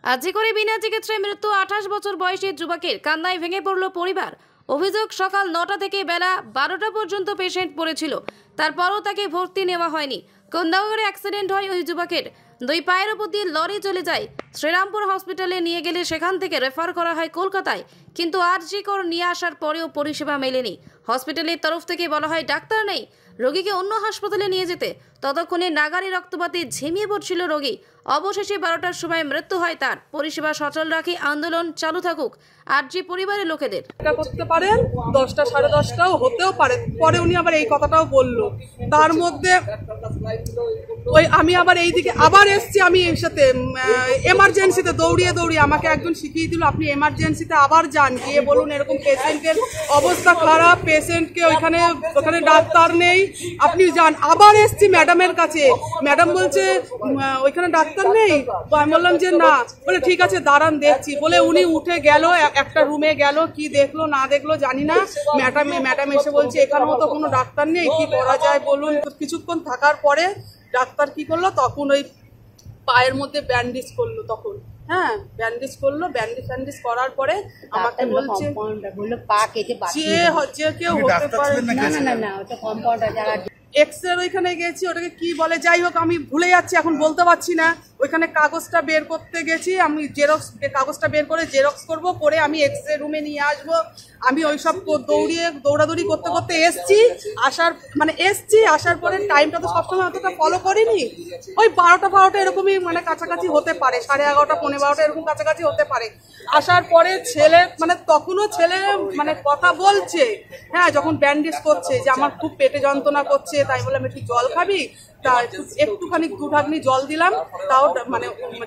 আজি করে বিনা চিকিৎসায় মৃত্যু 28 বছর বয়সী যুবকের কান্নায় ভেঙে পড়ল পরিবার। অভিযোগ সকাল 9টা থেকে বেলা 12টা পর্যন্ত পেশেন্ট পড়েছিল, তারপরও তাকে ভর্তি নেওয়া হয়নি। কোন্দাগরে অ্যাক্সিডেন্ট হয় ওই যুবকের। দুই পায়ের উপর দিয়ে লরি চলে যায়। শ্রীরামপুর হসপিটালে নিয়ে গেলে সেখান থেকে রেফার করা হয় কলকাতায়, কিন্তু আরজি কর নিয়ে আসার পরেও পরিষেবা মেলেনি। হসপিটালের তরফ থেকে বলা হয় ডাক্তার নেই, রোগীকে অন্য হাসপাতালে নিয়ে যেতে। ততক্ষণে নাগারি রক্তপাতে ঝিমিয়ে পড়ছিল রোগী। অবশেষে 12টার সময় মৃত্যু হয় তার। পরিষেবা সচল রাখি, আন্দোলন চালু থাকুক আরজি পরিবারের লোকেদের। করতে পারেন 10টা 10:30টাও হতেও পারে। পরে উনি আবার এই কথাটাও বললো। তার মধ্যে ওই আমি আবার এইদিকে আবার এসছি, আমি এর সাথে এমার্জেন্সিতে দৌড়িয়ে আমাকে একজন শিখিয়ে দিল, আপনি এমার্জেন্সিতে আবার যান, গিয়ে বলুন এরকম পেশেন্টের অবস্থা খারাপ, পেশেন্টকে ওখানে ডাক্তার নেই, আপনি যান। আবার এসছি ম্যাডামের কাছে, ম্যাডাম বলছে ওইখানে ডাক্তার নেই। আমি বললাম যে না, বলে ঠিক আছে দাঁড়ান দেখছি। বলে উনি উঠে গেল, একটা রুমে গেল, কি দেখলো না দেখলো জানি না। ম্যাডাম এসে বলছে এখানেও তো কোনো ডাক্তার নেই, কি করা যায় বলুন। কিছুক্ষণ থাকার পরে ডাক্তার কি করলো, তখন ওই পায়ের মধ্যে ব্যান্ডেজ করলো। তখন ব্যান্ডেজ করলো, ব্যান্ডেজ করার পরে আমাকে বলছে যে কেউ হতে পারে না, ওটা কম্পাউন্ডার যারা এক্সরে ওইখানে গেছি, ওটাকে কি বলে যাই হোক আমি ভুলে যাচ্ছি, এখন বলতে পারছি না। ওইখানে কাগজটা বের করতে গেছি, আমি কাগজটা বের করে জেরক্স করব, করে আমি এক্সরে রুমে নিয়ে আসবো। আমি ওইসব দৌড়াদৌড়ি করতে করতে এসছি। আসার পরে টাইমটা তো সবসময় অতটা ফলো করিনি। ওই 12টা এরকমই কাছাকাছি হতে পারে, 11:30 পৌনে 12টা এরকম কাছাকাছি হতে পারে। আসার পরে ছেলে তখনও ছেলে কথা বলছে, যখন ব্যান্ডেজ করছে যে আমার খুব পেটে যন্ত্রণা করছে, তাই বললাম একটু জল খাবি, তা একটুখানি 2 ঢাকনি জল দিলাম। তাও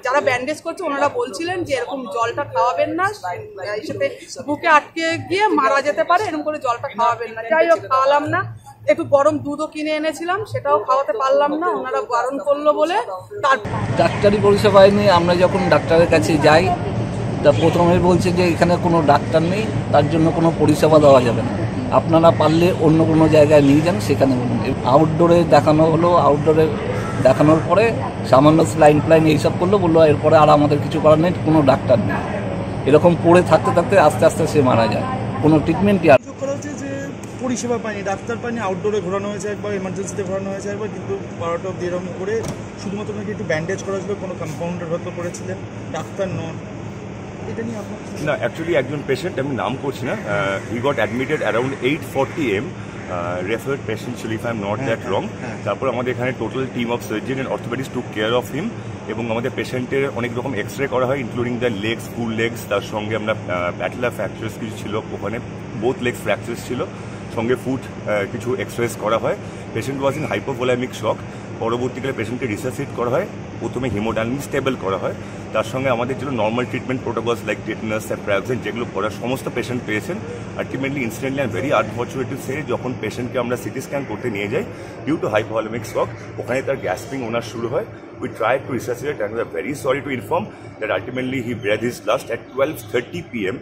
যারা ব্যান্ডেজ করছে ওনারা বলছিলেন যে এরকম জলটা খাওয়াবেন না, সাথে বুকে আটকে গিয়ে মারা যেতে পারে, এরকম করে জলটা খাওয়াবেন না। যাই হোক খাওয়ালাম না। একটু গরম দুধও কিনে এনেছিলাম, সেটাও খাওয়াতে পারলাম না, ওনারা বারণ করলো বলে। তার ডাক্তারি পরিষেবায় নিয়ে আমরা যখন ডাক্তারের কাছে যাই, তা প্রথমে বলছে যে এখানে কোনো ডাক্তার নেই, তার জন্য কোনো পরিষেবা দেওয়া যাবে না, আপনারা পারলে অন্য কোনো জায়গায় নিয়ে যান, সেখানে বলুন। আউটডোরে দেখানো হলো, আউটডোরে দেখানোর পরে সামান্য স্লাইন এইসব করলো, বললো এরপরে আর আমাদের কিছু করার নেই, কোনো ডাক্তার নেই। এরকম পড়ে থাকতে থাকতে আস্তে আস্তে সে মারা যায়, কোনো ট্রিটমেন্টই আর করা হচ্ছে যে পরিষেবা পায়নি, ডাক্তার পায়নি। আউটডোরে ঘোরানো হয়েছে একবার, এমার্জেন্সিতে ঘোরানো হয়েছে একবার, কিন্তু 12টা অব্দি এরকম করে শুধুমাত্র নাকি একটু ব্যান্ডেজ করা ছিল, কোনো কম্পাউন্ডার হয়তো করেছিলেন, ডাক্তার নন। না, অ্যাকচুয়ালি একজন পেশেন্ট, আমি নাম করছি না, he got admitted around 8:40 AM, referred patient ছিল, if I am not that wrong. তারপর আমাদের এখানে total team of surgeon and orthopaedics took care of him, এবং আমাদের পেশেন্টের অনেক রকম এক্সরে করা হয়, including the legs, full legs, তার সঙ্গে আমরা প্যাটেলা ফ্র্যাকচার্স কিছু ছিল, ওখানে বোথ লেগস ফ্র্যাকচার্স ছিল, সঙ্গে ফুট কিছু এক্সরেস করা হয়। পেশেন্ট ওয়াজ ইন হাইপোভোলামিক শক। পরবর্তীকালে পেশেন্টকে রিসাসিট করা হয়, প্রথমে হিমোডাইনামিক স্টেবল করা হয়। তার সঙ্গে আমাদের জন্য নর্মাল ট্রিটমেন্ট প্রোটোকলস লাইক টেটনাস, সেপ্রাক্সিন, যেগুলো করার সমস্ত পেশেন্ট পেয়েছেন। Ultimately incidentally I am very unfortunate to say, যখন পেশেন্টকে আমরা সিটি স্ক্যান করতে নিয়ে যাই ডিউ টু হাইপোভোলামিক শক, ওখানে তার গ্যাসপিং ওনার শুরু হয়। We tried to resuscitate and we are very sorry to inform that ultimately he breathed his last at 12:30 PM.